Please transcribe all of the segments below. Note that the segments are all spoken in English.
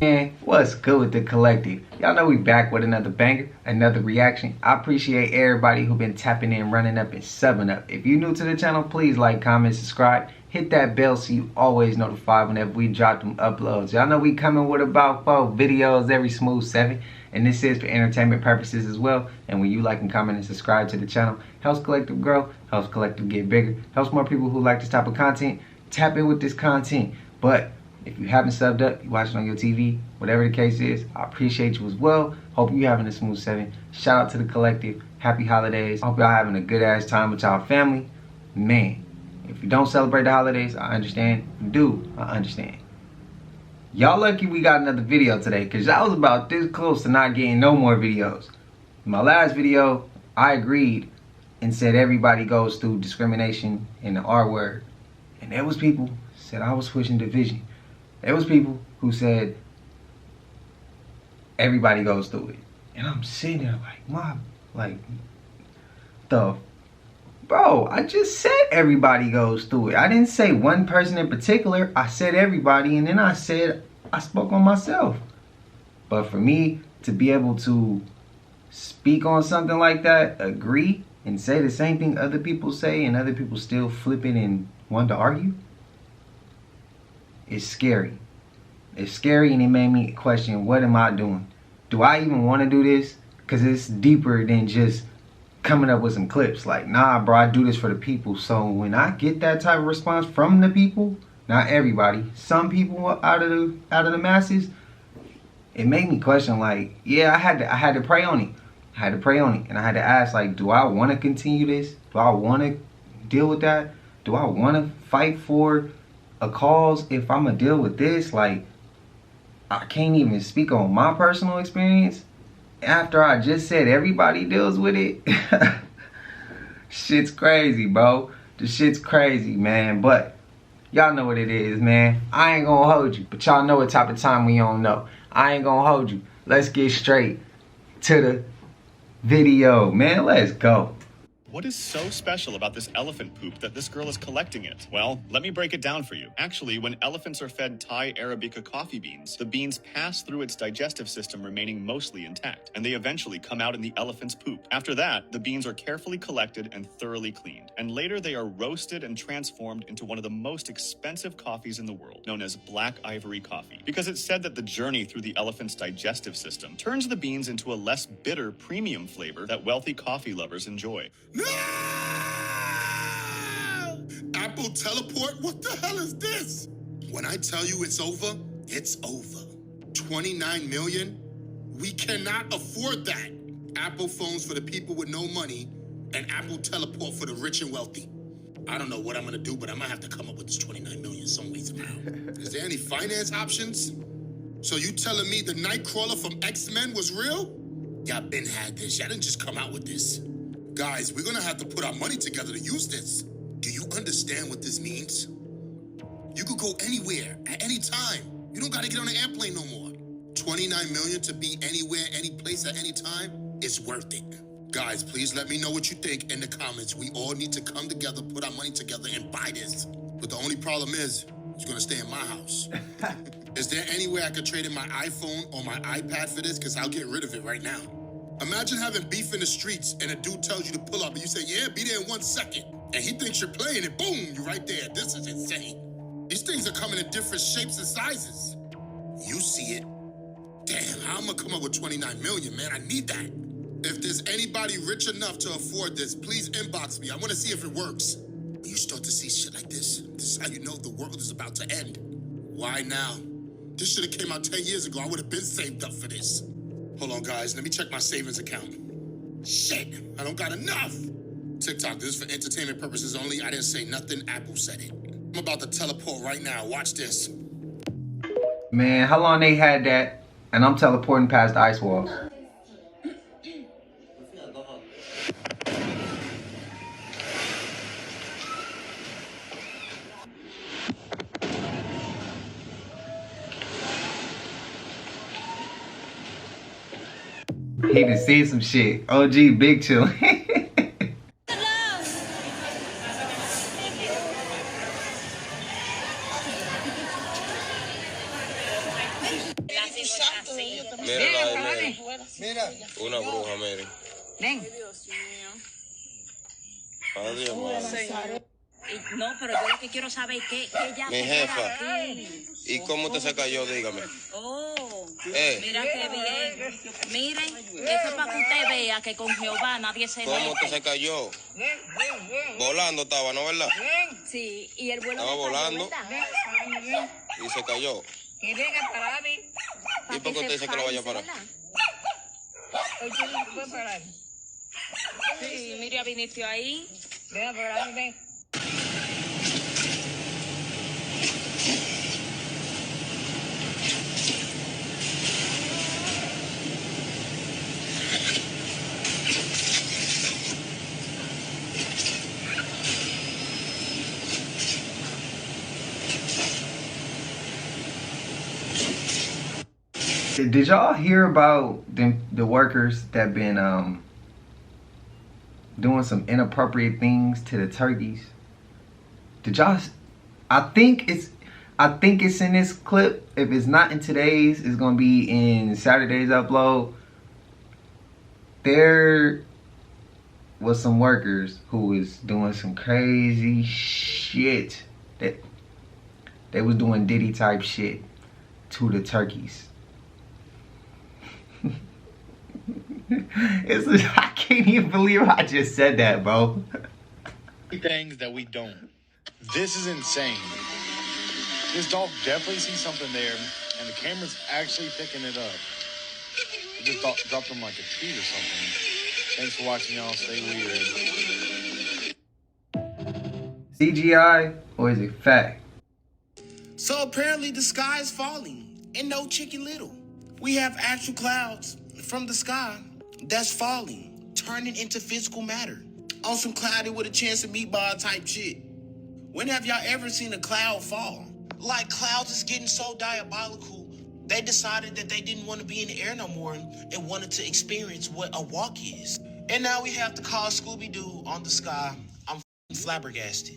And what's good with the collective? Y'all know we back with another banger, another reaction. I appreciate everybody who been tapping in, running up, and subbing up. If you're new to the channel, please like, comment, subscribe. Hit that bell so you always notified whenever we drop them uploads. Y'all know we coming with about 4 videos every smooth 7. And this is for entertainment purposes as well. And when you like and comment and subscribe to the channel, helps collective grow, helps collective get bigger, helps more people who like this type of content tap in with this content. But if you haven't subbed up, you watching on your TV, whatever the case is, I appreciate you as well. Hope you having a smooth 7. Shout out to the collective. Happy holidays. Hope y'all having a good ass time with y'all family. Man, if you don't celebrate the holidays, I understand. If you do, I understand. Y'all lucky we got another video today, because I was about this close to not getting no more videos. In my last video, I agreed and said everybody goes through discrimination in the R word. And there was people who said I was pushing division. There was people who said everybody goes through it. And I'm sitting there bro, I just said everybody goes through it. I didn't say one person in particular. I said everybody, and then I said I spoke on myself. But for me to be able to speak on something like that, agree, and say the same thing other people say, and other people still flipping and want to argue, it's scary. It's scary, and it made me question, what am I doing? Do I even want to do this? Because it's deeper than just coming up with some clips. Like, nah, bro, I do this for the people. So when I get that type of response from the people, not everybody, some people out of the masses, it made me question, like, yeah, I had to pray on it. I had to pray on it, and I had to ask, like, do I want to continue this? Do I want to deal with that? Do I want to fight for a cause if I'm gonna deal with this? Like, I can't even speak on my personal experience after I just said everybody deals with it. Shit's crazy, bro. The shit's crazy, man. But y'all know what it is, man. I ain't gonna hold you, but y'all know what type of time we on know. I ain't gonna hold you. Let's get straight to the video, man. Let's go. What is so special about this elephant poop that this girl is collecting it? Well, let me break it down for you. Actually, when elephants are fed Thai Arabica coffee beans, the beans pass through its digestive system remaining mostly intact, and they eventually come out in the elephant's poop. After that, the beans are carefully collected and thoroughly cleaned, and later they are roasted and transformed into one of the most expensive coffees in the world, known as black ivory coffee, because it's said that the journey through the elephant's digestive system turns the beans into a less bitter premium flavor that wealthy coffee lovers enjoy. No! Apple teleport? What the hell is this? When I tell you it's over, it's over. 29 million? We cannot afford that. Apple phones for the people with no money, and Apple teleport for the rich and wealthy. I don't know what I'm gonna do, but I might have to come up with this 29 million some way somehow. Is there any finance options? So you telling me the Nightcrawler from X-Men was real? Y'all been had this. Y'all didn't just come out with this. Guys, we're gonna have to put our money together to use this. Do you understand what this means? You could go anywhere, at any time. You don't gotta get on an airplane no more. 29 million to be anywhere, any place, at any time, it's worth it. Guys, please let me know what you think in the comments. We all need to come together, put our money together, and buy this. But the only problem is, it's gonna stay in my house. Is there any way I could trade in my iPhone or my iPad for this? Because I'll get rid of it right now. Imagine having beef in the streets and a dude tells you to pull up and you say, yeah, be there in 1 second. And he thinks you're playing it, boom, you're right there. This is insane. These things are coming in different shapes and sizes. You see it. Damn, how am I gonna come up with 29 million, man? I need that. If there's anybody rich enough to afford this, please inbox me. I wanna see if it works. When you start to see shit like this is how you know the world is about to end. Why now? This should have came out 10 years ago. I would have been saved up for this. Hold on, guys. Let me check my savings account. Shit, I don't got enough. TikTok, this is for entertainment purposes only. I didn't say nothing. Apple said it. I'm about to teleport right now. Watch this. Man, how long they had that, and I'm teleporting past the ice walls. He done seen some shit. OG, big chill. Mira, mira. Una bruja, miren. Ven. Adiós, No, pero yo lo que quiero saber es que ella mi se jefa. queda aquí. ¿Y cómo te se cayó? Dígame. Oh, mira qué bien. Miren, eso es para que usted vea que con Jehová nadie se ¿Cómo te mete. se cayó? Volando estaba, ¿no, verdad? Sí, y el vuelo Estaba le cayó, volando. ¿verdad? Y se cayó. Que venga para mí. ¿Y por qué usted dice que lo vaya a parar? Sí, mire a Vinicio ahí. Venga para mí, ven. Did y'all hear about the workers that been doing some inappropriate things to the turkeys? Did y'all? I think it's in this clip. If it's not in today's, it's gonna be in Saturday's upload. There was some workers who was doing some crazy shit. That they was doing Diddy type shit to the turkeys. I can't even believe I just said that, bro. Things that we don't. This is insane. This dog definitely sees something there, and the camera's actually picking it up. It just dropped him like a treat or something. Thanks for watching, y'all. Stay weird. CGI or is it fact? So apparently the sky is falling, and no Chicken Little. We have actual clouds from the sky that's falling, turning into physical matter. On some cloudy with a chance of meatball type shit. When have y'all ever seen a cloud fall? Like clouds is getting so diabolical, they decided that they didn't want to be in the air no more and wanted to experience what a walk is. And now we have to call Scooby-Doo on the sky. I'm flabbergasted.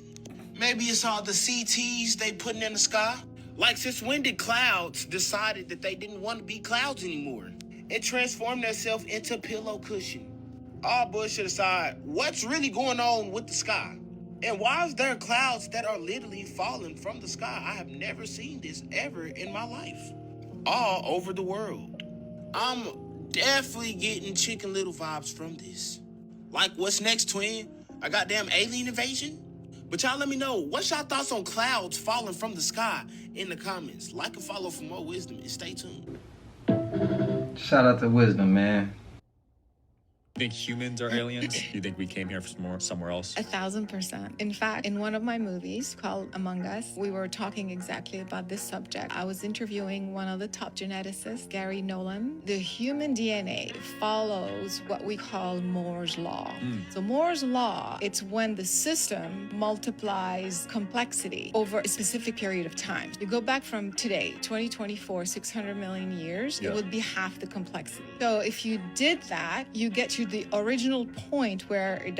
Maybe it's all the CTs they putting in the sky? Like since when did clouds decided that they didn't want to be clouds anymore? It transformed themselves into pillow cushion. All bullshit aside, what's really going on with the sky? And why is there clouds that are literally falling from the sky? I have never seen this ever in my life. All over the world. I'm definitely getting Chicken Little vibes from this. Like, what's next, twin? A goddamn alien invasion? But y'all let me know, what's y'all thoughts on clouds falling from the sky in the comments? Like and follow for more wisdom and stay tuned. Shout out to Wisdom, man. You think humans are aliens? You think we came here from somewhere else? 1,000%. In fact, in one of my movies called Among Us, we were talking exactly about this subject. I was interviewing one of the top geneticists, Gary Nolan. The human DNA follows what we call Moore's Law. So Moore's Law, it's when the system multiplies complexity over a specific period of time. You go back from today, 2024, 600 million years, it would be half the complexity. So if you did that, you get to the original point where it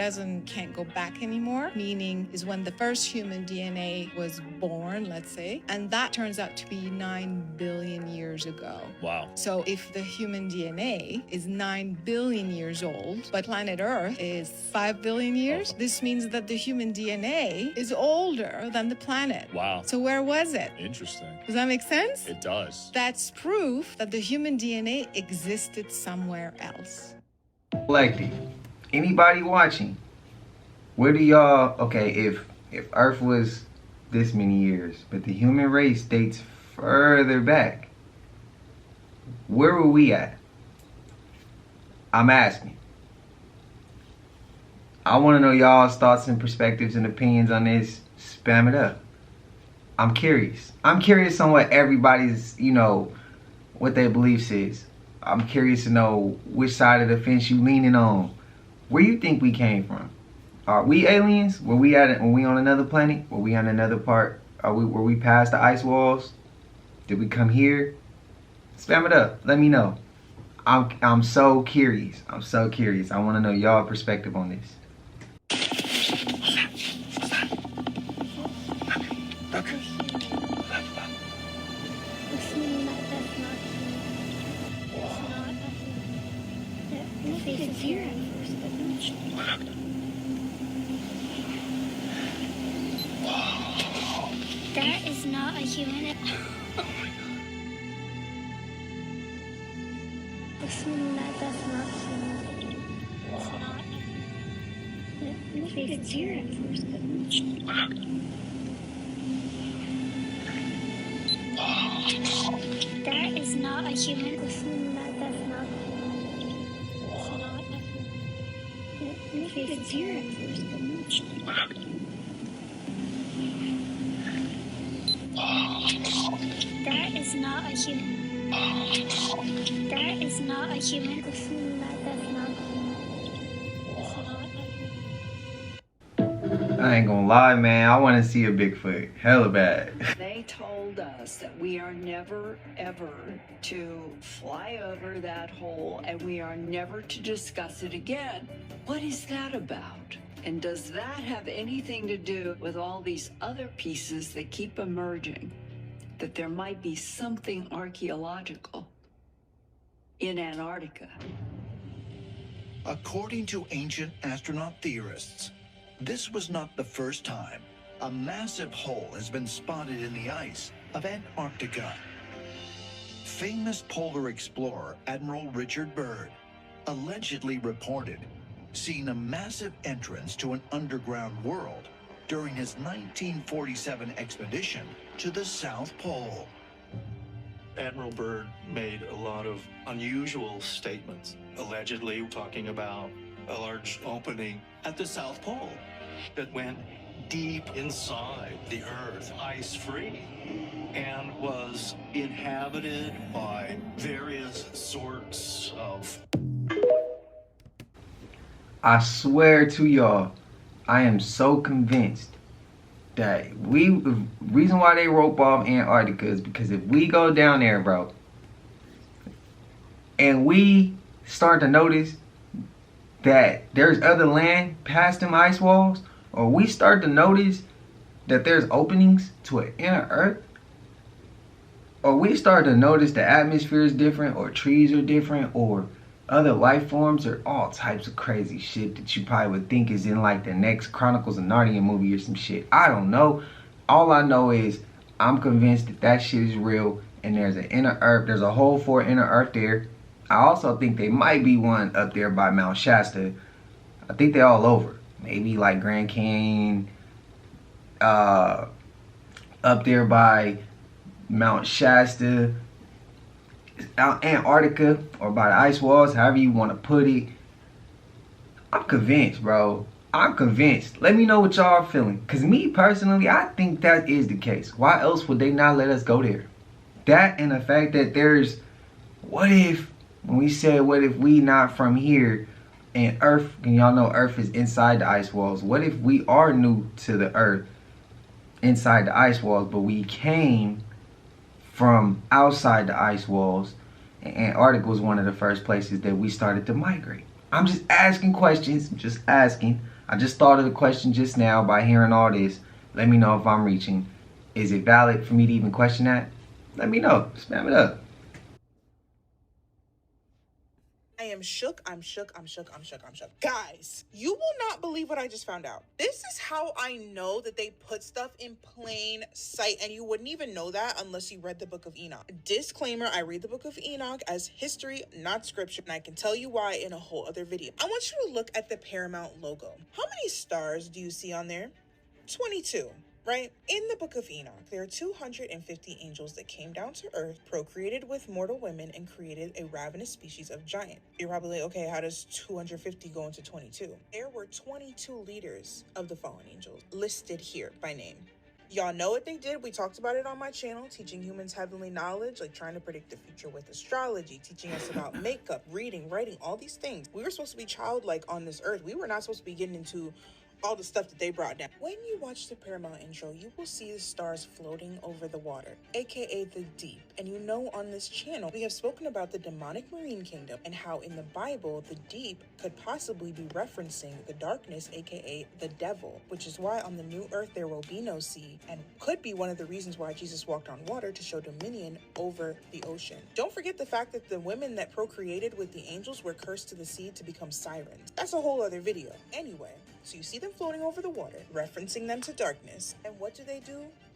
can't go back anymore, meaning is when the first human DNA was born, let's say, and that turns out to be 9 billion years ago. Wow. So if the human DNA is 9 billion years old, but planet Earth is 5 billion years, this means that the human DNA is older than the planet. Wow. So where was it? Interesting. Does that make sense? It does. That's proof that the human DNA existed somewhere else. Collective. Anybody watching? Where do y'all? Okay, if Earth was this many years, but the human race dates further back, where were we at? I'm asking. I want to know y'all's thoughts and perspectives and opinions on this. Spam it up. I'm curious. I'm curious on what everybody's, what their beliefs is. I'm curious to know which side of the fence you leaning on. Where you think we came from? Are we aliens? Were we on another planet? Were we on another part? Were we past the ice walls? Did we come here? Spam it up. Let me know. I'm so curious. I'm so curious. I want to know y'all perspective on this. It's here at first, but that is not a human. Oh my god. That's not human. It's not. It's here at first, but that is not a human. That's not. It's here at first, but that is not a human. That is not a human. That's not. I ain't gonna lie, man. I want to see a Bigfoot. Hella bad. They told us that we are never, ever to fly over that hole and we are never to discuss it again. What is that about? And does that have anything to do with all these other pieces that keep emerging? That there might be something archaeological in Antarctica? According to ancient astronaut theorists, this was not the first time a massive hole has been spotted in the ice of Antarctica. Famous polar explorer Admiral Richard Byrd allegedly reported seeing a massive entrance to an underground world during his 1947 expedition to the South Pole. Admiral Byrd made a lot of unusual statements, allegedly talking about a large opening at the South Pole that went deep inside the Earth, ice-free, and was inhabited by various sorts of... I swear to y'all, I am so convinced that reason why they rope off Antarctica is because if we go down there, bro, and we start to notice that there's other land past them ice walls, or we start to notice that there's openings to an inner earth, or we start to notice the atmosphere is different, or trees are different, or other life forms, or all types of crazy shit that you probably would think is in like the next Chronicles of Narnia movie or some shit. I don't know. All I know is I'm convinced that that shit is real, and there's an inner earth. There's a hole for inner earth there. I also think they might be one up there by Mount Shasta. I think they're all over. Maybe like Grand Canyon, up there by Mount Shasta, out Antarctica, or by the ice walls, however you want to put it. I'm convinced, bro. I'm convinced. Let me know what y'all are feeling. Because me personally, I think that is the case. Why else would they not let us go there? That and the fact that there's, what if, when we said, what if we not from here, and Earth, and y'all know Earth is inside the ice walls. What if we are new to the Earth inside the ice walls, but we came from outside the ice walls, and Antarctica was one of the first places that we started to migrate? I'm just asking questions, just asking. I just thought of the question just now by hearing all this. Let me know if I'm reaching. Is it valid for me to even question that? Let me know. Spam it up. I am shook. I'm shook. Guys, you will not believe what I just found out. This is how I know that they put stuff in plain sight, and you wouldn't even know that unless you read the Book of Enoch. Disclaimer, I read the Book of Enoch as history, not scripture, and I can tell you why in a whole other video. I want you to look at the Paramount logo. How many stars do you see on there? 22. Right? In the Book of Enoch, there are 250 angels that came down to earth, procreated with mortal women, and created a ravenous species of giant. You're probably like, okay, how does 250 go into 22? There were 22 leaders of the fallen angels listed here by name. Y'all know what they did. We talked about it on my channel, teaching humans heavenly knowledge, like trying to predict the future with astrology, teaching us about makeup, reading, writing, all these things. We were supposed to be childlike on this earth. We were not supposed to be getting into all the stuff that they brought down. When you watch the Paramount intro, you will see the stars floating over the water, aka the deep. And you know, on this channel, we have spoken about the demonic marine kingdom and how in the Bible, the deep could possibly be referencing the darkness, aka the devil, which is why on the new earth there will be no sea, and could be one of the reasons why Jesus walked on water, to show dominion over the ocean. Don't forget the fact that the women that procreated with the angels were cursed to the sea to become sirens. That's a whole other video. Anyway, so you see them floating over the water, referencing them to darkness. And what do?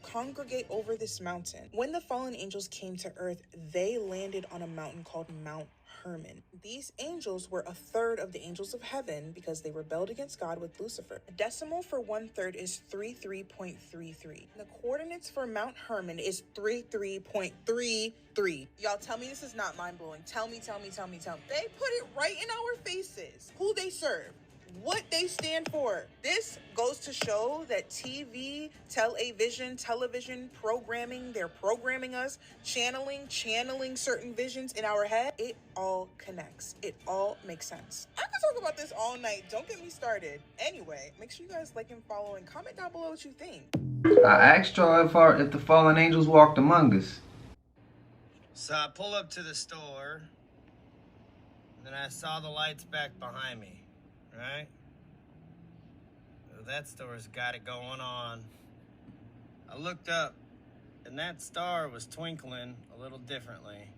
Congregate over this mountain. When the fallen angels came to earth, they landed on a mountain called Mount Hermon. These angels were a third of the angels of heaven because they rebelled against God with Lucifer. A decimal for 1/3 is 33.33. The coordinates for Mount Hermon is 33.33. Y'all tell me this is not mind-blowing. Tell me. They put it right in our faces. Who they serve, what they stand for. This goes to show that television programming, they're programming us, channeling certain visions in our head. It all connects. It all makes sense. I could talk about this all night. Don't get me started. Anyway, make sure you guys like and follow and comment down below what you think. I asked y'all if the fallen angels walked among us. So I pull up to the store, and then I saw the lights back behind me. Right? Well, that store's got it going on. I looked up, and that star was twinkling a little differently.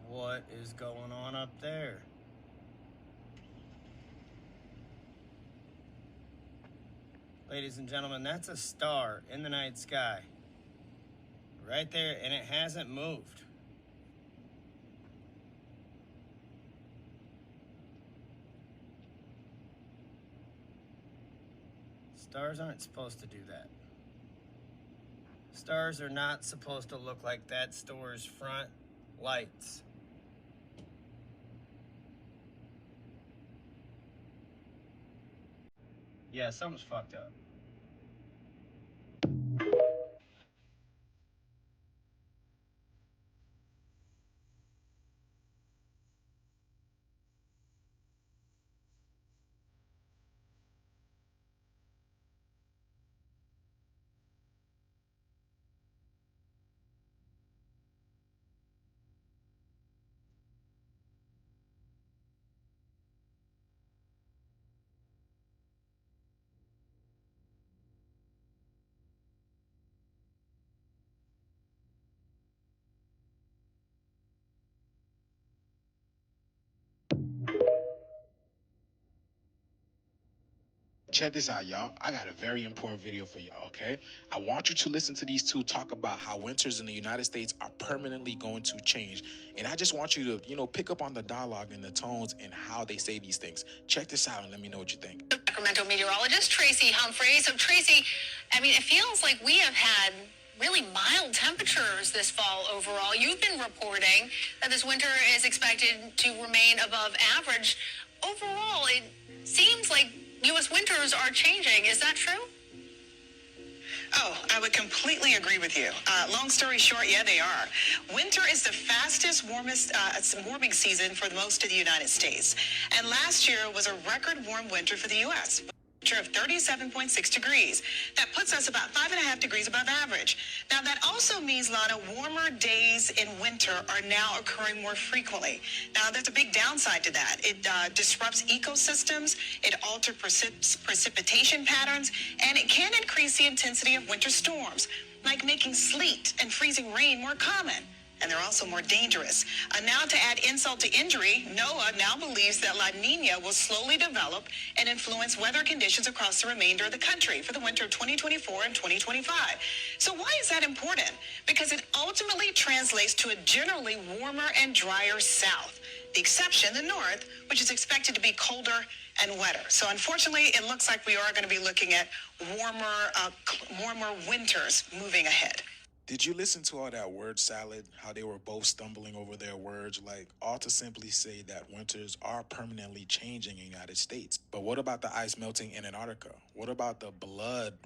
What is going on up there? Ladies and gentlemen, that's a star in the night sky. Right there, and it hasn't moved. Stars aren't supposed to do that. Stars are not supposed to look like that store's front lights. Yeah, something's fucked up. Check this out, y'all. I got a very important video for y'all, okay? I want you to listen to these two talk about how winters in the United States are permanently going to change. And I just want you to, pick up on the dialogue and the tones and how they say these things. Check this out and let me know what you think. Sacramento meteorologist Tracy Humphrey. So Tracy, it feels like we have had really mild temperatures this fall overall. You've been reporting that this winter is expected to remain above average. Overall, it seems like U.S. winters are changing. Is that true? Oh, I would completely agree with you. Long story short, yeah, they are. Winter is the fastest, warmest warming season for most of the United States. And last year was a record warm winter for the U.S. of 37.6 degrees. That puts us about 5.5 degrees above average. Now, that also means, Lana, warmer days in winter are now occurring more frequently. Now, there's a big downside to that. It disrupts ecosystems, it alters precipitation patterns, and it can increase the intensity of winter storms, like making sleet and freezing rain more common. And they're also more dangerous. Now, to add insult to injury, NOAA now believes that La Nina will slowly develop and influence weather conditions across the remainder of the country for the winter of 2024 and 2025. So why is that important? Because it ultimately translates to a generally warmer and drier south. The exception, the north, which is expected to be colder and wetter. So unfortunately, it looks like we are going to be looking at warmer winters moving ahead. Did you listen to all that word salad, how they were both stumbling over their words, all to simply say that winters are permanently changing in the United States? But what about the ice melting in Antarctica? What about the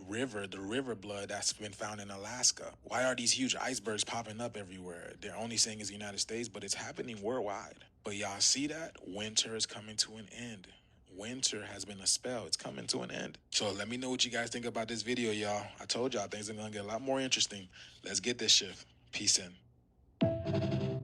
river blood that's been found in Alaska? Why are these huge icebergs popping up everywhere? They're only saying it's the United States, but it's happening worldwide. But y'all see that? Winter is coming to an end. Winter has been a spell. It's coming to an end. So let me know what you guys think about this video, y'all. I told y'all things are going to get a lot more interesting. Let's get this shift. Peace in.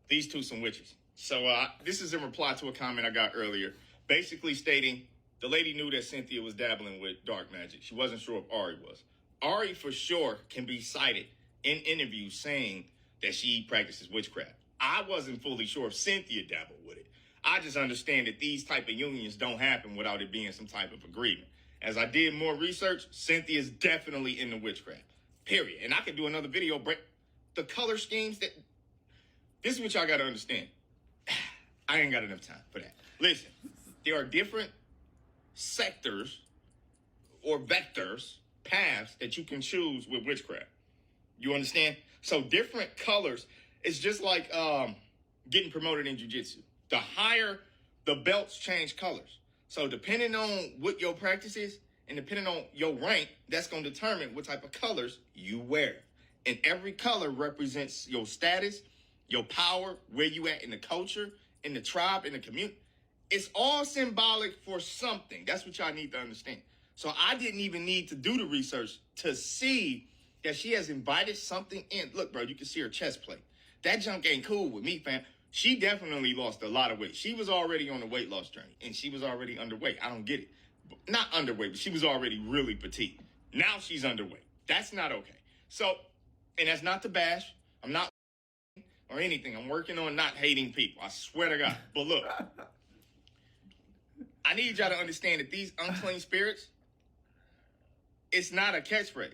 These two some witches. So this is in reply to a comment I got earlier, basically stating the lady knew that Cynthia was dabbling with dark magic. She wasn't sure if Ari was. Ari for sure can be cited in interviews saying that she practices witchcraft. I wasn't fully sure if Cynthia dabbled with it. I just understand that these type of unions don't happen without it being some type of agreement. As I did more research, Cynthia's definitely into witchcraft, period. And I could do another video, break the color schemes that, this is what y'all got to understand. I ain't got enough time for that. Listen, there are different sectors or vectors, paths that you can choose with witchcraft. You understand? So different colors, it's just like getting promoted in jiu-jitsu. The higher the belts change colors. So depending on what your practice is and depending on your rank, that's going to determine what type of colors you wear. And every color represents your status, your power, where you at in the culture, in the tribe, in the community. It's all symbolic for something. That's what y'all need to understand. So I didn't even need to do the research to see that she has invited something in. Look, bro, you can see her chest plate. That junk ain't cool with me, fam. She definitely lost a lot of weight. She was already on a weight loss journey, and she was already underweight. I don't get it. Not underweight, but she was already really petite. Now she's underweight. That's not okay. So, and that's not to bash. I'm not or anything. I'm working on not hating people. I swear to God. But look, I need y'all to understand that these unclean spirits, it's not a catchphrase.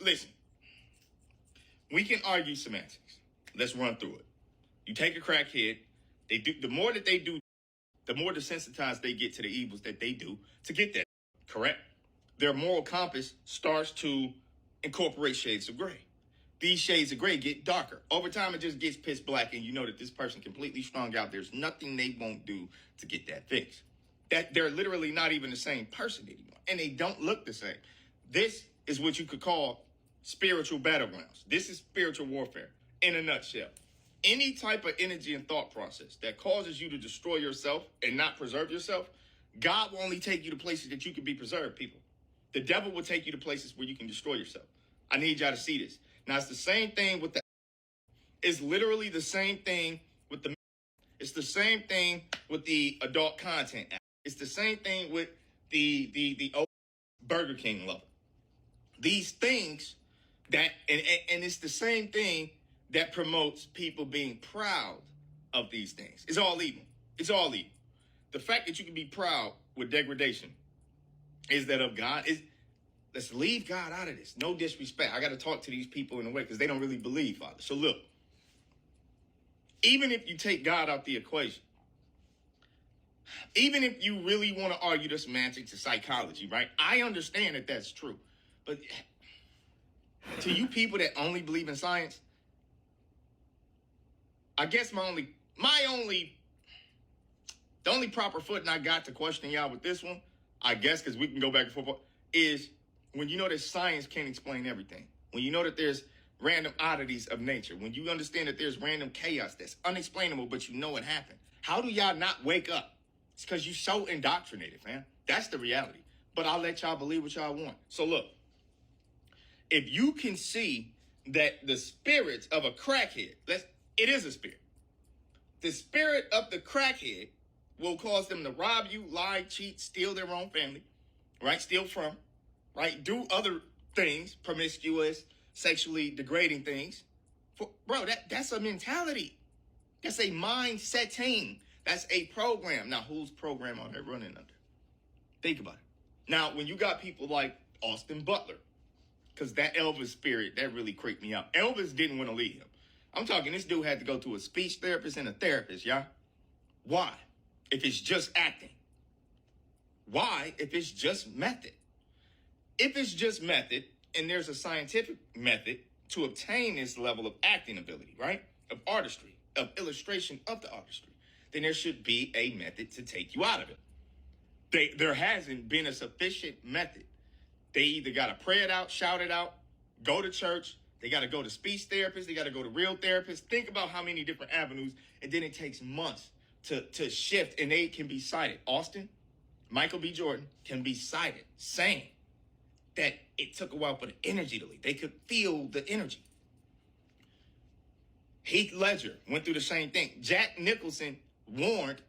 Listen, we can argue semantics. Let's run through it. You take a crackhead, they do the more that they do, the more desensitized they get to the evils that they do to get that, correct? Their moral compass starts to incorporate shades of gray. These shades of gray get darker. Over time, it just gets pitch black, and you know that this person completely strung out. There's nothing they won't do to get that fixed. That they're literally not even the same person anymore, and they don't look the same. This is what you could call spiritual battlegrounds. This is spiritual warfare in a nutshell. Any type of energy and thought process that causes you to destroy yourself and not preserve yourself, God will only take you to places that you can be preserved, people. The devil will take you to places where you can destroy yourself. I need y'all to see this. Now, it's the same thing with the... It's literally the same thing with the... It's the same thing with the adult content app. It's the same thing with the Burger King lover. These things that... And it's the same thing that promotes people being proud of these things. It's all evil. It's all evil. The fact that you can be proud with degradation is that of God. Let's leave God out of this. No disrespect. I got to talk to these people in a way because they don't really believe, Father. So look, even if you take God out the equation, even if you really want to argue the semantics of psychology, right? I understand that that's true. But to you people that only believe in science, I guess the only proper footing I got to question y'all with this one, I guess, because we can go back and forth, is when you know that science can't explain everything. When you know that there's random oddities of nature. When you understand that there's random chaos that's unexplainable, but you know it happened. How do y'all not wake up? It's because you're so indoctrinated, man. That's the reality. But I'll let y'all believe what y'all want. So look, if you can see that the spirits of a crackhead, it is a spirit. The spirit of the crackhead will cause them to rob you, lie, cheat, steal their own family, right? Steal from, right? Do other things, promiscuous, sexually degrading things. Bro, that's a mentality. That's a mind-setting. That's a program. Now, whose program are they running under? Think about it. Now, when you got people like Austin Butler, because that Elvis spirit, that really creeped me out. Elvis didn't want to leave him. I'm talking this dude had to go to a speech therapist and a therapist, y'all. Why? If it's just acting. Why? If it's just method. If it's just method, and there's a scientific method to obtain this level of acting ability, right? Of artistry, of illustration of the artistry, then there should be a method to take you out of it. There hasn't been a sufficient method. They either got to pray it out, shout it out, go to church, They got to go to speech therapists. They got to go to real therapists. Think about how many different avenues, and then it takes months to shift, and they can be cited. Austin, Michael B. Jordan can be cited saying that it took a while for the energy to leave. They could feel the energy. Heath Ledger went through the same thing. Jack Nicholson warned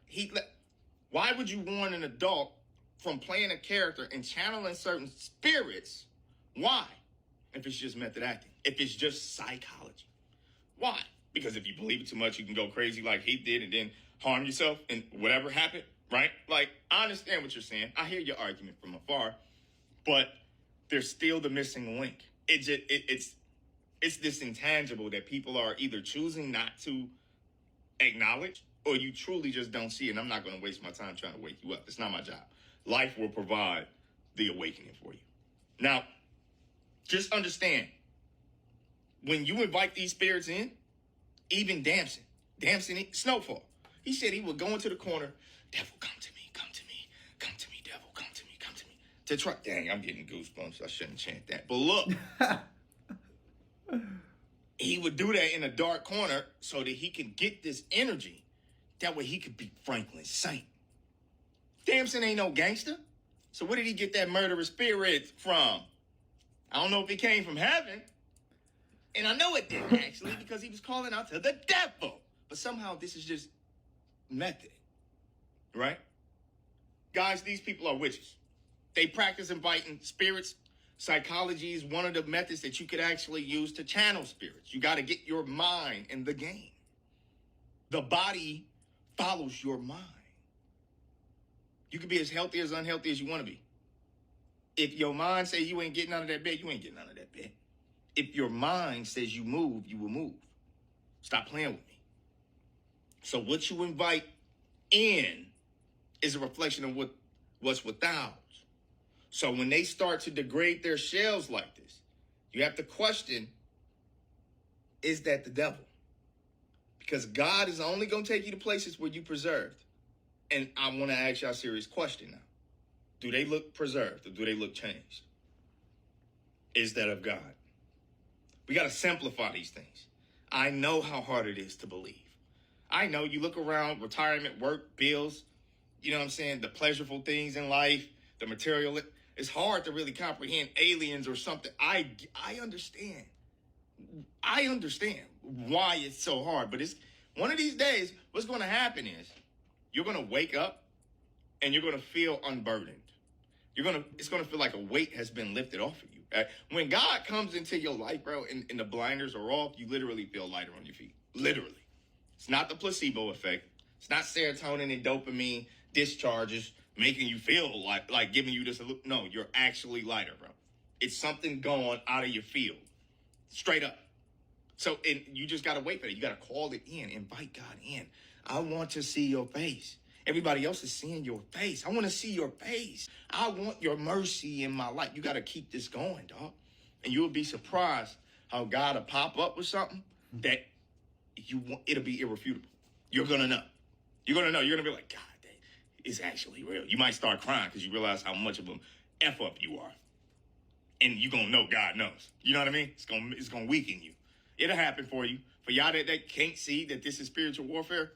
why would you warn an adult from playing a character and channeling certain spirits? Why? If it's just method acting, if it's just psychology. Why? Because if you believe it too much, you can go crazy like Heath did and then harm yourself and whatever happened, right? Like, I understand what you're saying. I hear your argument from afar, but there's still the missing link. It's this intangible that people are either choosing not to acknowledge, or you truly just don't see it. And I'm not going to waste my time trying to wake you up. It's not my job. Life will provide the awakening for you. Now, just understand, when you invite these spirits in, even Damson, Snowfall, he said he would go into the corner, devil, come to me, come to me, come to me, devil, come to me, come to me. To try, dang, I'm getting goosebumps. I shouldn't chant that. But look, he would do that in a dark corner so that he can get this energy. That way he could be Franklin Saint. Damson ain't no gangster. So where did he get that murderous spirit from? I don't know if it came from heaven. And I know it didn't, actually, because he was calling out to the devil. But somehow this is just method, right? Guys, these people are witches. They practice inviting spirits. Psychology is one of the methods that you could actually use to channel spirits. You got to get your mind in the game. The body follows your mind. You can be as healthy as unhealthy as you want to be. If your mind says you ain't getting out of that bed, you ain't getting out of that bed. If your mind says you move, you will move. Stop playing with me. So what you invite in is a reflection of what's without. So when they start to degrade their shells like this, you have to question, is that the devil? Because God is only going to take you to places where you preserved. And I want to ask y'all a serious question now. Do they look preserved or do they look changed? Is that of God? We got to simplify these things. I know how hard it is to believe. I know you look around, retirement, work, bills, you know what I'm saying, the pleasurable things in life, the material. It's hard to really comprehend aliens or something. I understand. I understand why it's so hard. But it's one of these days, what's going to happen is you're going to wake up and you're going to feel unburdened. It's going to feel like a weight has been lifted off of you. When God comes into your life, bro, and the blinders are off, you literally feel lighter on your feet. Literally. It's not the placebo effect. It's not serotonin and dopamine discharges making you feel like giving you this. No, you're actually lighter, bro. It's something going out of your field. Straight up. So you just got to wait for it. You got to call it in. Invite God in. I want to see your face. Everybody else is seeing your face. I want to see your face. I want your mercy in my life. You got to keep this going, dog. And you'll be surprised how God will pop up with something that it'll be irrefutable. You're going to know. You're going to know. You're going to be like, God, it's actually real. You might start crying because you realize how much of an F-up you are. And you're going to know God knows. You know what I mean? It's going to weaken you. It'll happen for you. For y'all that can't see that this is spiritual warfare,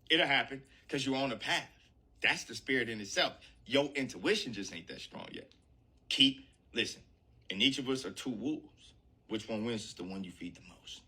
it'll happen because you're on a path. That's the spirit in itself. Your intuition just ain't that strong yet. Listen. And each of us are two wolves. Which one wins is the one you feed the most.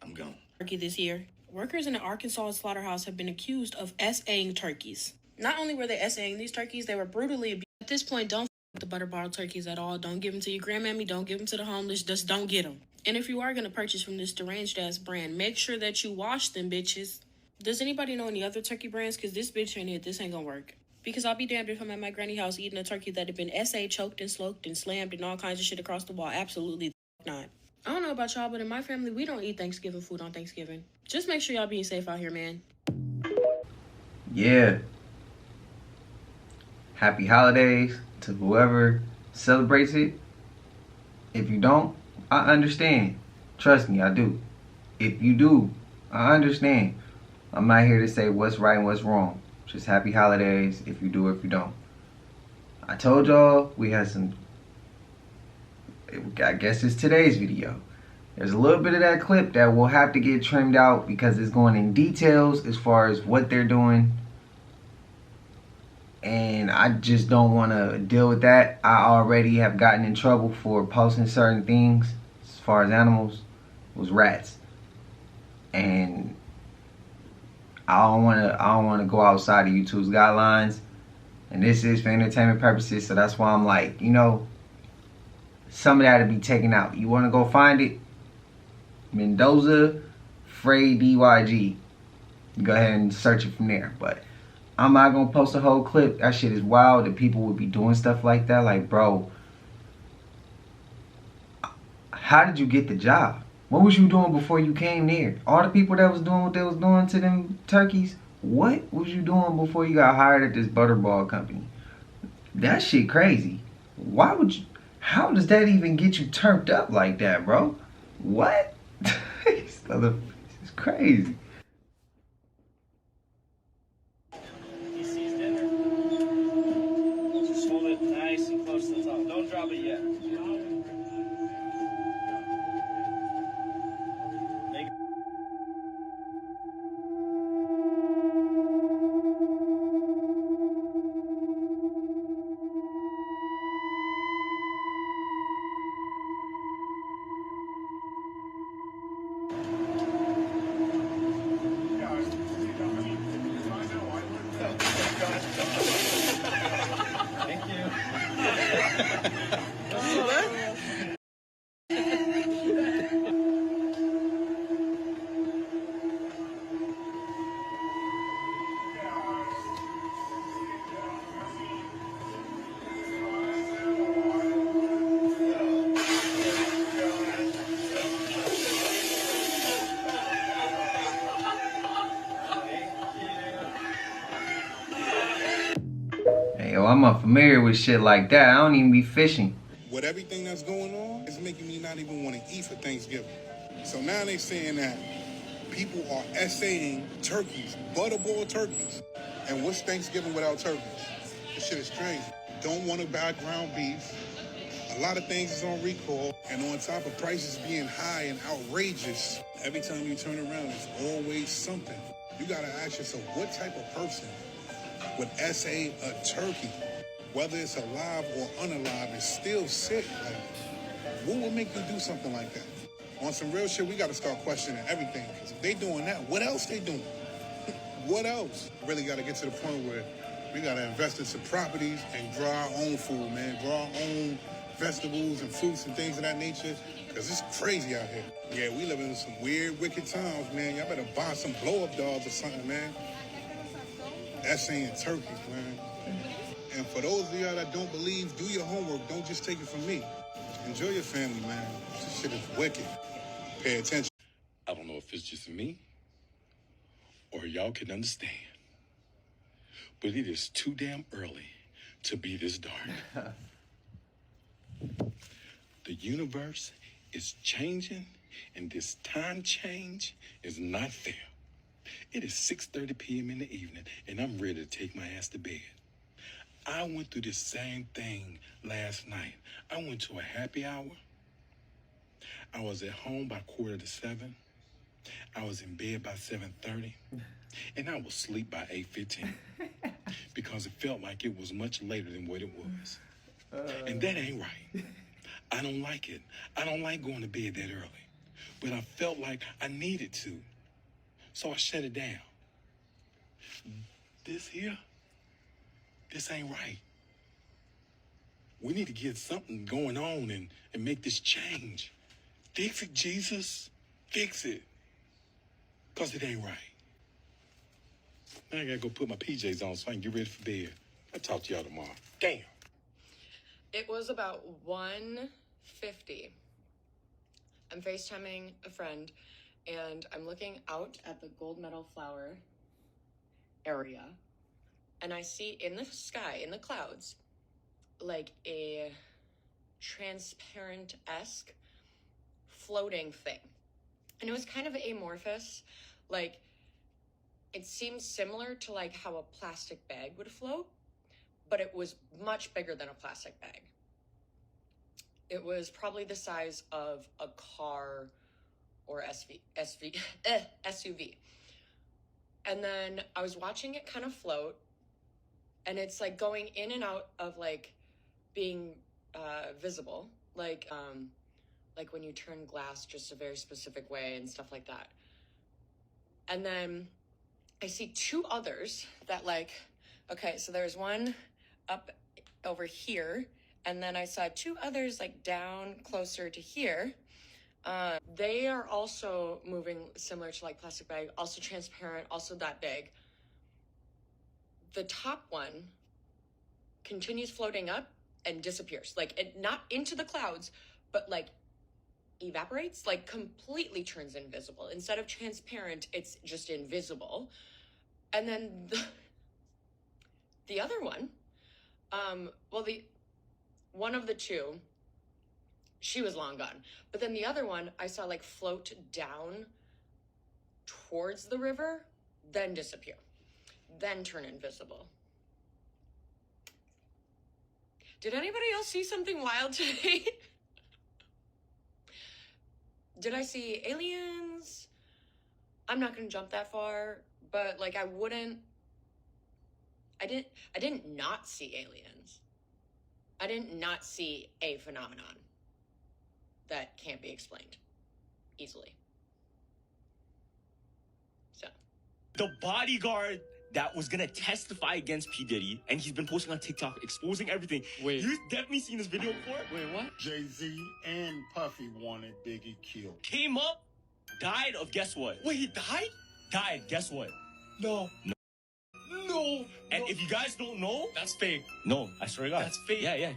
I'm gone. Turkey this year. Workers in the Arkansas slaughterhouse have been accused of SAing turkeys. Not only were they SAing these turkeys, they were brutally abused. At this point, don't with the butterball turkeys at all. Don't give them to your grandmammy. Don't give them to the homeless. Just don't get them. And if you are going to purchase from this deranged-ass brand, make sure that you wash them, bitches. Does anybody know any other turkey brands? Because this bitch ain't it. This ain't going to work. Because I'll be damned if I'm at my granny house eating a turkey that had been SA choked and sloked and slammed and all kinds of shit across the wall. Absolutely not. I don't know about y'all, but in my family, we don't eat Thanksgiving food on Thanksgiving. Just make sure y'all being safe out here, man. Yeah. Happy holidays to whoever celebrates it. If you don't, I understand. Trust me, I do. If you do, I understand. I'm not here to say what's right and what's wrong. Just happy holidays if you do or if you don't. I told y'all we had some, I guess it's today's video. There's a little bit of that clip that will have to get trimmed out because it's going in details as far as what they're doing. And I just don't want to deal with that. I already have gotten in trouble for posting certain things as far as animals. It was rats. And I don't want to go outside of YouTube's guidelines. And this is for entertainment purposes, so that's why I'm like, you know, some of that to be taken out. You want to go find it? Mendoza Frey DYG. Go ahead and search it from there. But I'm not gonna post a whole clip. That shit is wild that people would be doing stuff like that. Like, bro, how did you get the job? What was you doing before you came there? All the people that was doing what they was doing to them turkeys, what was you doing before you got hired at this butterball company? That shit crazy. Why would you? How does that even get you turned up like that, bro? What? This is crazy. He sees dinner. Just hold it nice and close to the top. Don't drop it yet. Yo, I'm unfamiliar with shit like that. I don't even be fishing. With everything that's going on, it's making me not even want to eat for Thanksgiving. So now they saying that people are essaying turkeys, butterball turkeys. And what's Thanksgiving without turkeys? This shit is crazy. Don't want to buy ground beef. A lot of things is on recall. And on top of prices being high and outrageous, every time you turn around, it's always something. You got to ask yourself, what type of person would essay a turkey? Whether it's alive or unalive, it's still sick. Like, what would make you do something like that? On some real shit, we got to start questioning everything. Because if they doing that, what else they doing? What else? Really got to get to the point where we got to invest in some properties and grow our own food, man. Grow our own vegetables and fruits and things of that nature. Because it's crazy out here. Yeah, we living in some weird, wicked times, man. Y'all better buy some blow-up dolls or something, man. That's saying turkeys, man. And for those of y'all that don't believe, do your homework. Don't just take it from me. Enjoy your family, man. This shit is wicked. Pay attention. I don't know if it's just me or y'all can understand, but it is too damn early to be this dark. The universe is changing, and this time change is not fair. It is 6:30 p.m. in the evening, and I'm ready to take my ass to bed. I went through this same thing last night. I went to a happy hour. I was at home by 6:45. I was in bed by 7:30. And I was asleep by 8:15. Because it felt like it was much later than what it was. And that ain't right. I don't like it. I don't like going to bed that early. But I felt like I needed to. So I shut it down. This ain't right. We need to get something going on and make this change. Fix it, Jesus. Fix it. Because it ain't right. Now I gotta go put my PJs on so I can get ready for bed. I'll talk to y'all tomorrow. Damn. It was about 1:50. I'm FaceTiming a friend, and I'm looking out at the gold medal flower area, and I see in the sky, in the clouds, like a transparent-esque floating thing. And it was kind of amorphous, like it seemed similar to like how a plastic bag would float, but it was much bigger than a plastic bag. It was probably the size of a car or SUV. And then I was watching it kind of float, and it's like going in and out of like being visible, like when you turn glass just a very specific way and stuff like that. And then I see two others that like, okay, so there's one up over here, and then I saw two others like down closer to here. They are also moving similar to like plastic bag, also transparent, also that big. The top one continues floating up and disappears, like it, not into the clouds, but like evaporates, like completely turns invisible. Instead of transparent, it's just invisible. And then the other one, one of the two, she was long gone. But then the other one, I saw like float down towards the river, then disappear, then turn invisible. Did anybody else see something wild today? Did I see aliens? I'm not gonna jump that far, but like I didn't not see aliens. I didn't not see a phenomenon that can't be explained easily. So. The bodyguard that was gonna testify against P. Diddy, and he's been posting on TikTok exposing everything. Wait. You've definitely seen this video before? Wait, what? Jay-Z and Puffy wanted Biggie killed. Came up, died of guess what? Wait, he died? Died, guess what? No. And if you guys don't know, that's fake. No, I swear to God. That's fake. Yeah.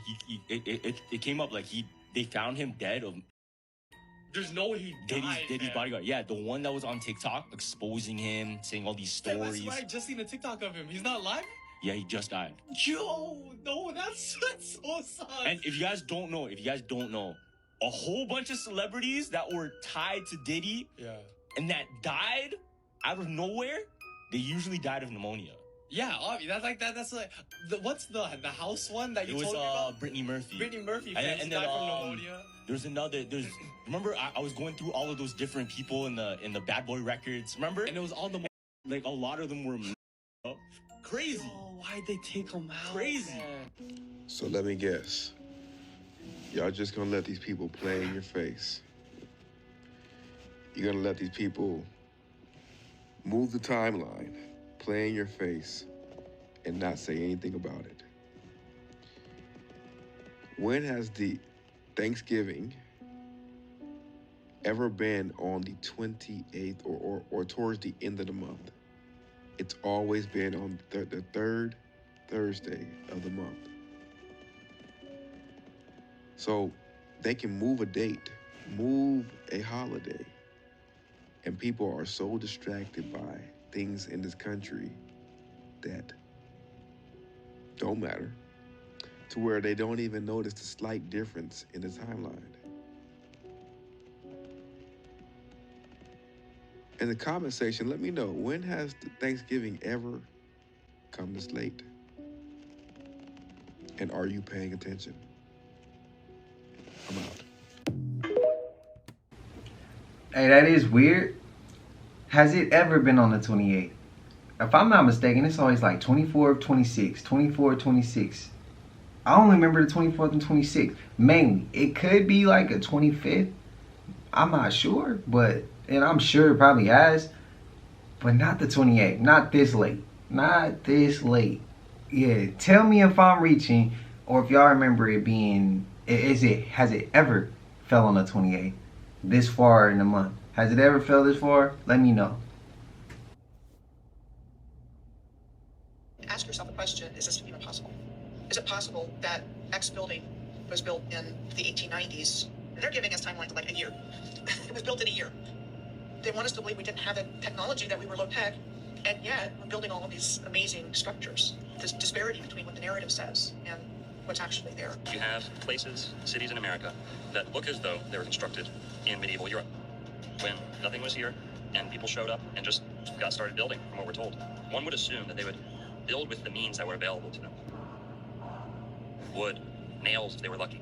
It came up like they found him dead of There's no way he died. Diddy's bodyguard. Yeah, the one that was on TikTok exposing him, saying all these stories. That's right. I just seen a TikTok of him. He's not alive? Yeah, he just died. Yo, no, that's so sad. And if you guys don't know, a whole bunch of celebrities that were tied to Diddy, and that died out of nowhere, they usually died of pneumonia. Yeah, that's like that. That's like what's the house one that you told me about? Brittany Murphy. Brittany Murphy, and then, died from pneumonia. Remember I was going through all of those different people in the Bad Boy records. Remember? And it was all the like a lot of them were crazy. Oh, why'd they take them out? Crazy. Man? So let me guess. Y'all just gonna let these people play in your face? You're gonna let these people move the timeline, play in your face, and not say anything about it? When has the Thanksgiving ever been on the 28th or towards the end of the month? It's always been on the third Thursday of the month. So they can move a date, move a holiday, and people are so distracted by things in this country that don't matter, to where they don't even notice the slight difference in the timeline. In the comment section, let me know, when has Thanksgiving ever come this late? And are you paying attention? I'm out. Hey, that is weird. Has it ever been on the 28th? If I'm not mistaken, it's always like 24th, 26th, 24th, 26th. I only remember the 24th and 26th. Mainly, it could be like a 25th. I'm not sure, and I'm sure it probably has, but not the 28th. Not this late. Not this late. Yeah, tell me if I'm reaching, or if y'all remember it being, has it ever fell on the 28th? This far in the month? Has it ever fell this far? Let me know. Ask yourself a question, is this even possible? Is it possible that X building was built in the 1890s? And they're giving us timelines like a year. It was built in a year. They want us to believe we didn't have the technology, that we were low tech, and yet we're building all of these amazing structures. This disparity between what the narrative says and what's actually there. You have places, cities in America that look as though they were constructed in medieval Europe, when nothing was here and people showed up and just got started building, from what we're told. One would assume that they would build with the means that were available to them. Wood, nails if they were lucky.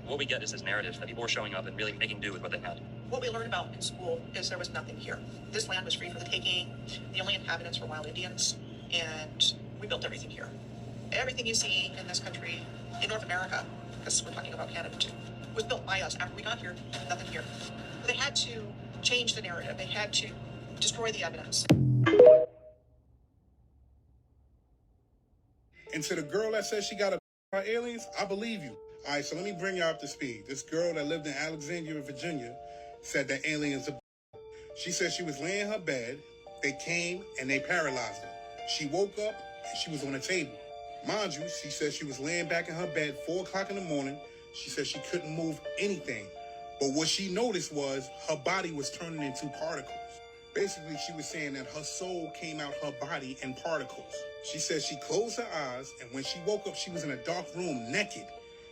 What we get is this narrative that people were showing up and really making do with what they had. What we learned about in school is there was nothing here. This land was free for the taking. The only inhabitants were wild Indians, and we built everything here. Everything you see in this country, in North America, because we're talking about Canada too, was built by us. After we got here, nothing here. They had to change the narrative. They had to destroy the evidence. And to the girl that says she got by aliens, I believe you. All right, so let me bring you up to speed. This girl that lived in Alexandria, Virginia, said that aliens are. She said she was laying in her bed. They came and they paralyzed her. She woke up and she was on a table. Mind you, she said she was laying back in her bed 4 o'clock in the morning. She said she couldn't move anything. But what she noticed was her body was turning into particles. Basically, she was saying that her soul came out her body in particles. She said she closed her eyes, and when she woke up, she was in a dark room, naked,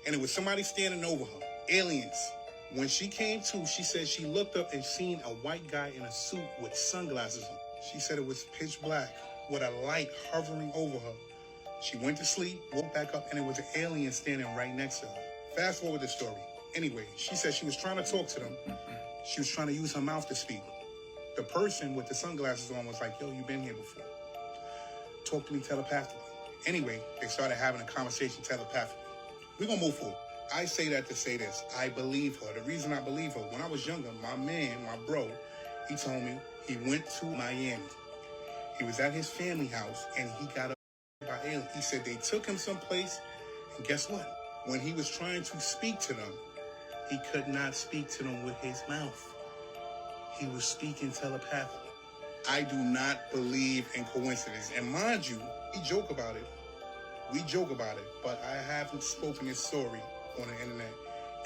and it was somebody standing over her. Aliens. When she came to, she said she looked up and seen a white guy in a suit with sunglasses on. She said it was pitch black with a light hovering over her. She went to sleep, woke back up, and it was an alien standing right next to her. Fast forward the story. Anyway, she said she was trying to talk to them. She was trying to use her mouth to speak. The person with the sunglasses on was like, yo, you been here before. Talk to me telepathically. Anyway, they started having a conversation telepathically. We're going to move forward. I say that to say this. I believe her. The reason I believe her, when I was younger, my man, my bro, he told me he went to Miami. He was at his family house, and he got by aliens. He said they took him someplace, and guess what? When he was trying to speak to them, he could not speak to them with his mouth. He was speaking telepathically. I do not believe in coincidence. And mind you, we joke about it. But I haven't spoken this story on the internet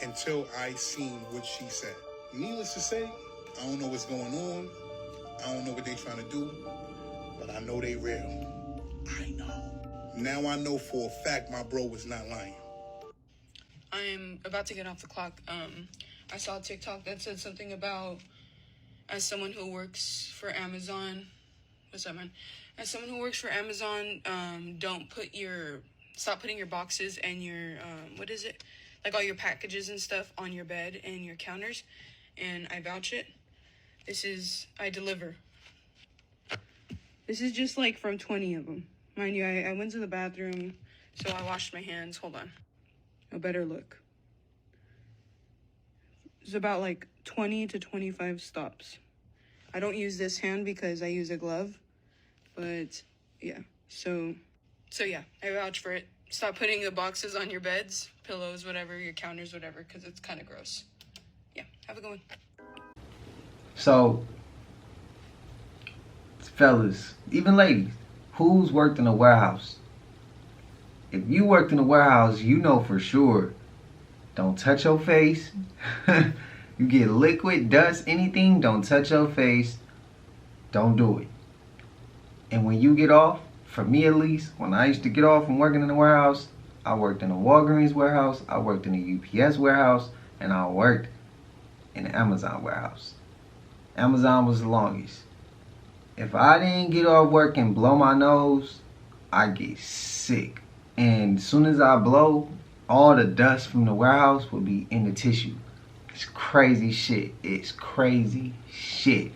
until I seen what she said. Needless to say, I don't know what's going on. I don't know what they're trying to do, but I know they real. I know. Now I know for a fact my bro was not lying. I'm about to get off the clock. I saw a TikTok that said something about, as someone who works for Amazon, what's up, man? As someone who works for Amazon, stop putting your boxes and your, like all your packages and stuff on your bed and your counters. And I vouch it. I deliver. This is just like from 20 of them. Mind you, I went to the bathroom, so I washed my hands. Hold on. A better look. It's about like 20 to 25 stops. I don't use this hand because I use a glove, but yeah. So yeah, I vouch for it. Stop putting the boxes on your beds, pillows, whatever, your counters, whatever, because it's kind of gross. Yeah, have a good one. So, fellas, even ladies, who's worked in a warehouse? If you worked in a warehouse, you know for sure. Don't touch your face. You get liquid, dust, anything, don't touch your face. Don't do it. And when you get off, for me at least, when I used to get off from working in the warehouse, I worked in a Walgreens warehouse, I worked in a UPS warehouse, and I worked in an Amazon warehouse. Amazon was the longest. If I didn't get off work and blow my nose, I get sick. And as soon as I blow, all the dust from the warehouse will be in the tissue. It's crazy shit. It's crazy shit.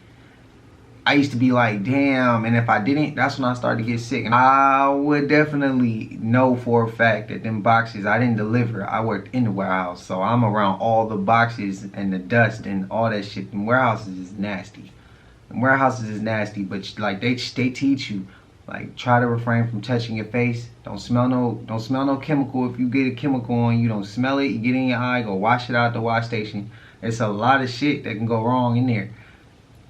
I used to be like, damn, and if I didn't, that's when I started to get sick. And I would definitely know for a fact that them boxes, I didn't deliver. I worked in the warehouse, so I'm around all the boxes and the dust and all that shit. Them warehouses is nasty. Them warehouses is nasty, but like they teach you, like, try to refrain from touching your face. Don't smell no chemical. If you get a chemical on you, don't smell it. You get in your eye, go wash it out at the wash station. There's a lot of shit that can go wrong in there.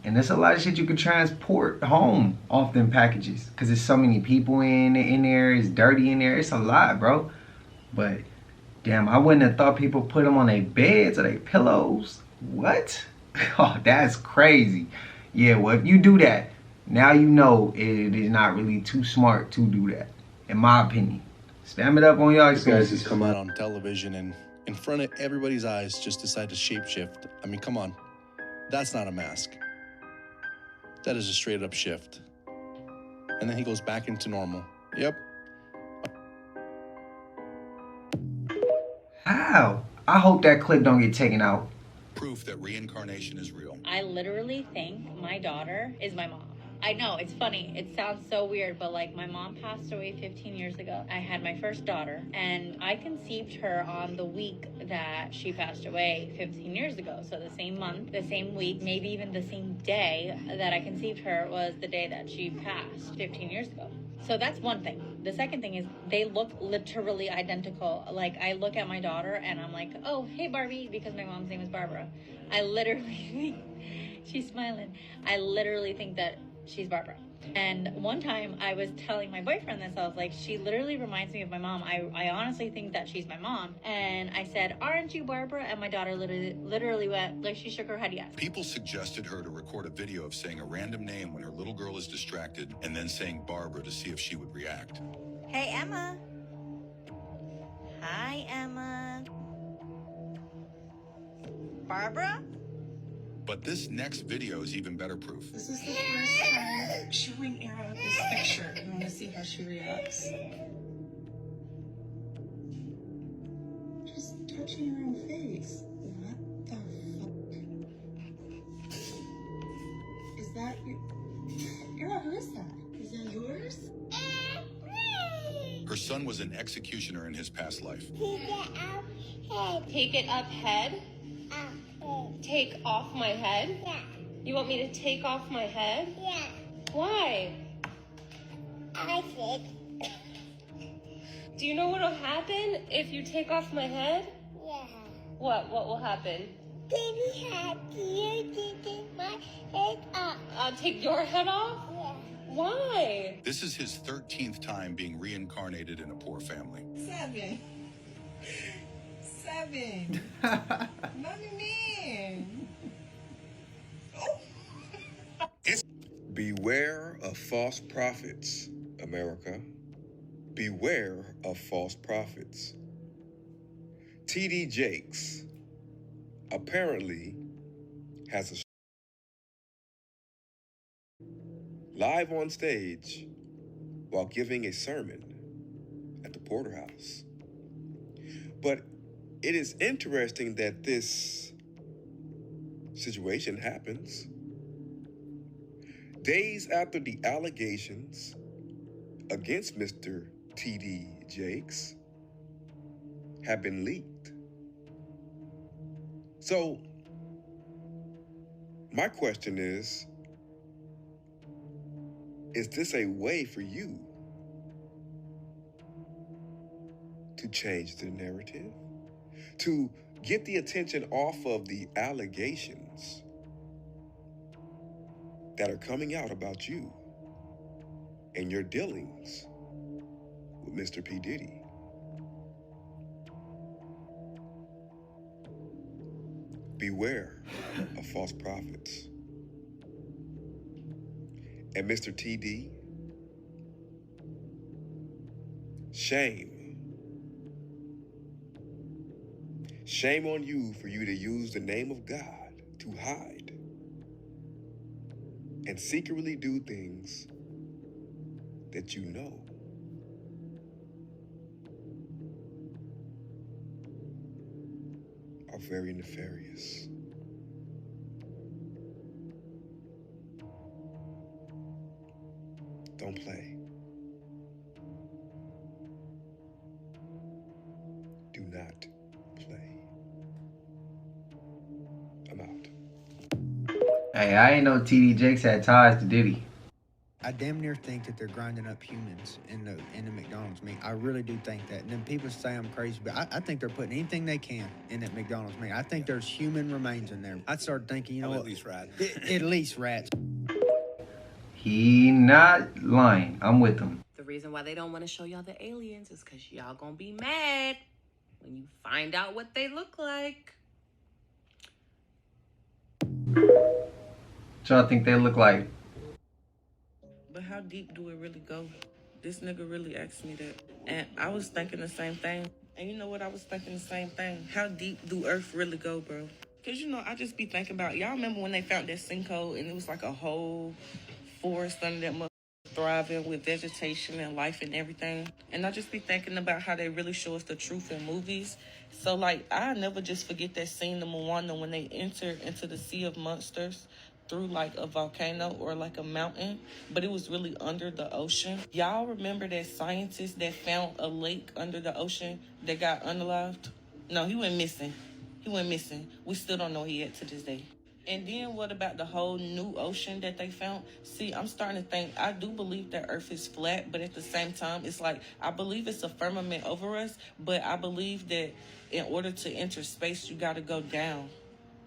And there's a lot of shit you can transport home off them packages. Because there's so many people in there. It's dirty in there. It's a lot, bro. But, damn, I wouldn't have thought people put them on their beds or their pillows. What? Oh, that's crazy. Yeah, well, if you do that, now you know it is not really too smart to do that, in my opinion. Spam it up on y'all experiences. This guys just come out on television and in front of everybody's eyes just decide to shapeshift. I mean, come on. That's not a mask. That is a straight up shift. And then he goes back into normal. Yep. How? I hope that clip don't get taken out. proof that reincarnation is real. I literally think my daughter is my mom. I know, it's funny. It sounds so weird, but like my mom passed away 15 years ago. I had my first daughter, and I conceived her on the week that she passed away 15 years ago. So the same month, the same week, maybe even the same day that I conceived her was the day that she passed 15 years ago. So that's one thing. The second thing is they look literally identical. Like I look at my daughter and I'm like, oh, hey Barbie, because my mom's name is Barbara. I literally think, she's smiling. I literally think that she's Barbara. And one time I was telling my boyfriend this, I was like, she literally reminds me of my mom. I honestly think that she's my mom. And I said, aren't you Barbara? And my daughter literally went, like she shook her head yes. People suggested her to record a video of saying a random name when her little girl is distracted and then saying Barbara to see if she would react. Hey, Emma. Hi, Emma. Barbara? But this next video is even better proof. This is the first time showing Era this picture. I want to see how she reacts. Just touching her own face. What the fuck? Is that your... Era, who is that? Is that yours? Her son was an executioner in his past life. Take it up head? Take off my head? Yeah. You want me to take off my head? Yeah. Why? I think. Do you know what'll happen if you take off my head? Yeah. What will happen? Baby had you taking my head off. I'll take your head off? Yeah. Why? This is his 13th time being reincarnated in a poor family. 7. 7. Mommy man. Beware of false prophets, America. Beware of false prophets. T.D. Jakes apparently has a live on stage while giving a sermon at the Porterhouse. But it is interesting that this situation happens days after the allegations against Mr. T.D. Jakes have been leaked. So, my question is this a way for you to change the narrative? To get the attention off of the allegations that are coming out about you and your dealings with Mr. P. Diddy? Beware of false prophets. And Mr. TD, shame. Shame on you for you to use the name of God to hide and secretly do things that you know are very nefarious. Don't play. Do not play. I'm out. Hey, I ain't know TD Jakes had ties to Diddy. I damn near think that they're grinding up humans in the McDonald's meat. I really do think that. And then people say I'm crazy, but I think they're putting anything they can in that McDonald's meat. I think there's human remains in there. I started thinking, you know what? At least rats. At least rats. He not lying. I'm with him. The reason why they don't want to show y'all the aliens is because y'all gonna be mad when you find out what they look like. What y'all think they look like? But how deep do it really go? This nigga really asked me that. And I was thinking the same thing. And you know what? I was thinking the same thing. How deep do Earth really go, bro? Because, you know, I just be thinking about, y'all remember when they found that sinkhole and it was like a whole forest under that mother? thriving with vegetation and life and everything. And I just be thinking about how they really show us the truth in movies. So, like, I never just forget that scene in Moana when they enter into the Sea of Monsters through, like, a volcano or, like, a mountain. But it was really under the ocean. Y'all remember that scientist that found a lake under the ocean that got unalived? No, he went missing. He went missing. We still don't know where he at to this day. And then what about the whole new ocean that they found? See, I'm starting to think, I do believe that Earth is flat, but at the same time, it's like, I believe it's a firmament over us, but I believe that in order to enter space, you got to go down.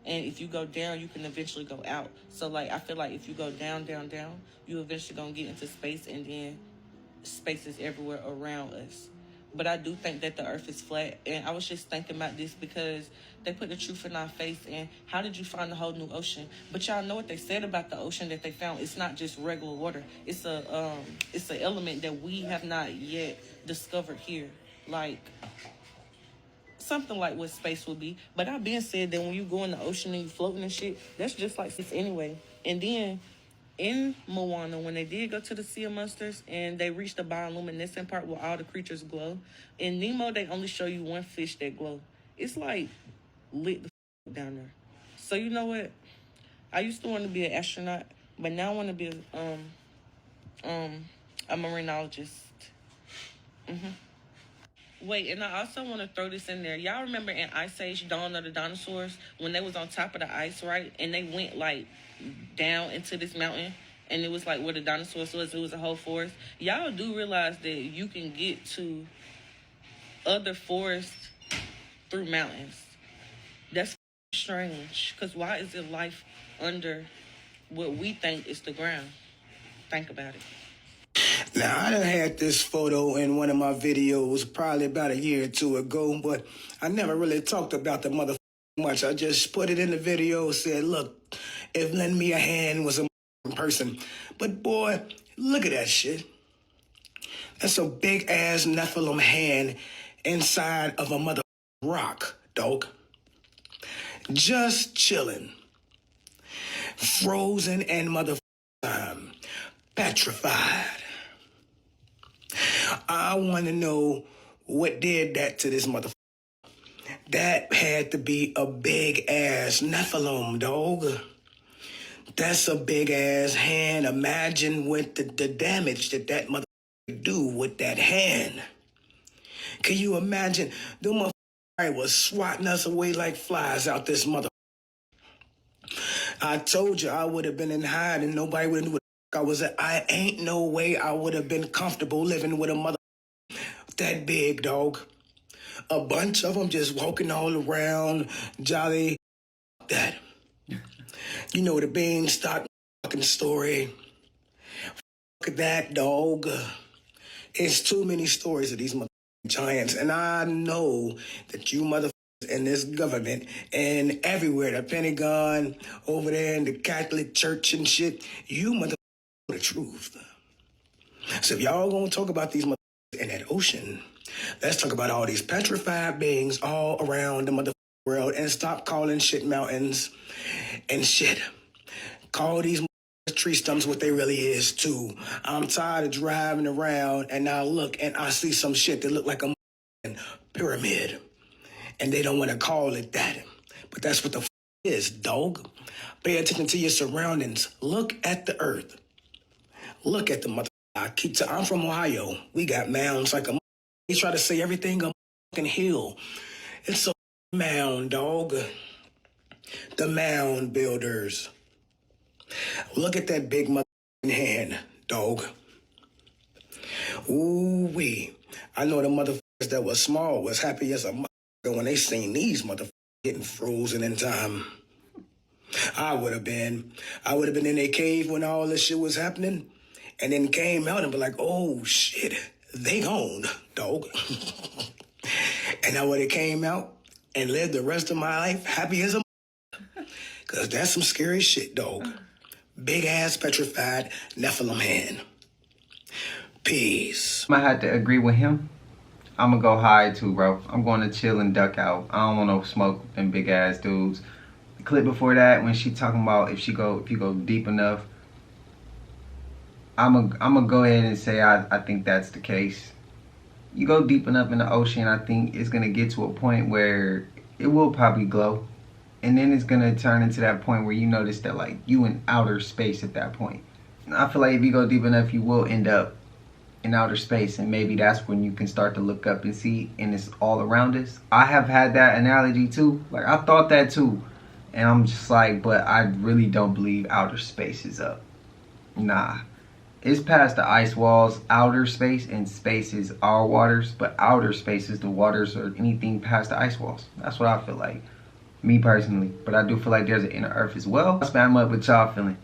And if you go down, you can eventually go out. So, like, I feel like if you go down, down, down, you eventually going to get into space, and then space is everywhere around us. But I do think that the Earth is flat. And I was just thinking about this because they put the truth in our face. And how did you find the whole new ocean? But y'all know what they said about the ocean that they found. It's not just regular water. It's an element that we have not yet discovered here. Like, something like what space would be. But I've been said that when you go in the ocean and you floating and shit, that's just like this anyway. And then in Moana, when they did go to the Sea of Monsters and they reached the bioluminescent part where all the creatures glow, in Nemo, they only show you one fish that glow. It's like lit the down there. So you know what? I used to want to be an astronaut, but now I want to be a marinologist. Wait, and I also want to throw this in there. Y'all remember in Ice Age, Dawn of the Dinosaurs, when they was on top of the ice, right? And they went, like, down into this mountain, and it was, like, where the dinosaurs was. It was a whole forest. Y'all do realize that you can get to other forests through mountains. That's strange, because why is it life under what we think is the ground? Think about it. Now, I done had this photo in one of my videos probably about a year or two ago, but I never really talked about the motherfucker much. I just put it in the video, said, look, if Lend Me a Hand was a person. But boy, look at that shit. That's a big-ass Nephilim hand inside of a mother rock, dog. Just chilling. Frozen and petrified. I want to know what did that to this motherfucker. That had to be a big-ass Nephilim, dog. That's a big-ass hand. Imagine what the damage that motherfucker do with that hand. Can you imagine? The motherfucker was swatting us away like flies out this mother. I told you I would have been in hiding. Nobody would have knew what I was at. I ain't no way I would have been comfortable living with a mother that big, dog. A bunch of them just walking all around, jolly. That. You know the beanstalk fucking story. Fuck that, dog. It's too many stories of these mother giants, and I know that you mother in this government and everywhere, the Pentagon, over there in the Catholic Church and shit, you mother the truth. So if y'all gonna talk about these mother in that ocean, let's talk about all these petrified beings all around the mother world and stop calling shit mountains and shit. Call these tree stumps what they really is too. I'm tired of driving around and I look and I see some shit that look like a pyramid. And they don't want to call it that. But that's what the is, dog. Pay attention to your surroundings. Look at the earth. Look at the mother. I'm from Ohio. We got mounds like a. They try to say everything a fucking hill. It's a mound, dog. The mound builders. Look at that big motherfucking hand, dog. Ooh-wee. I know the motherfuckers that was small was happy as a motherfucker when they seen these motherfuckers getting frozen in time. I would have been in their cave when all this shit was happening and then came out and be like, oh shit, they gone, dog. And I would have came out and lived the rest of my life happy as a because that's some scary shit, dog. Big ass petrified Nephilim hand. Peace. I had to agree with him. I'm gonna go high too, bro. I'm going to chill and duck out. I don't want no smoke with them big ass dudes. The clip before that, when she talking about if you go deep enough, I'm gonna go ahead and say I think that's the case. You go deep enough in the ocean, I think it's gonna get to a point where it will probably glow. And then it's gonna turn into that point where you notice that like you in outer space at that point. And I feel like if you go deep enough, you will end up in outer space, and maybe that's when you can start to look up and see, and it's all around us. I have had that analogy too. Like I thought that too, and I'm just like, but I really don't believe outer space is up. Nah, it's past the ice walls. Outer space, and space is our waters, but outer space is the waters or anything past the ice walls. That's what I feel like, me personally. But I do feel like there's an inner earth as well. Spam up with y'all feeling.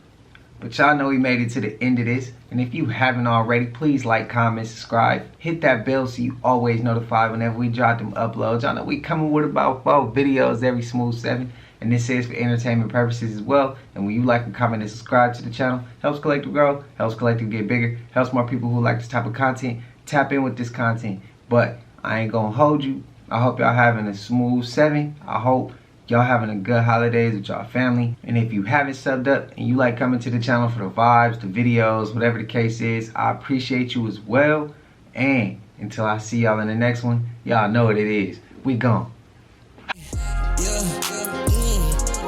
But y'all know we made it to the end of this. And if you haven't already, please like, comment, subscribe. Hit that bell so you always notified whenever we drop them uploads. Y'all know we coming with about 4 videos every smooth 7. And this is for entertainment purposes as well. And when you like and comment and subscribe to the channel, helps Collective grow, helps Collective get bigger, helps more people who like this type of content tap in with this content. But I ain't gonna hold you. I hope y'all having a smooth 7. I hope y'all having a good holidays with y'all family. And if you haven't subbed up and you like coming to the channel for the vibes, the videos, whatever the case is, I appreciate you as well. And until I see y'all in the next one, y'all know what it is. We gone.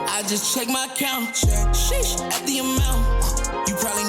I just check my account. Sheesh, at the amount. You probably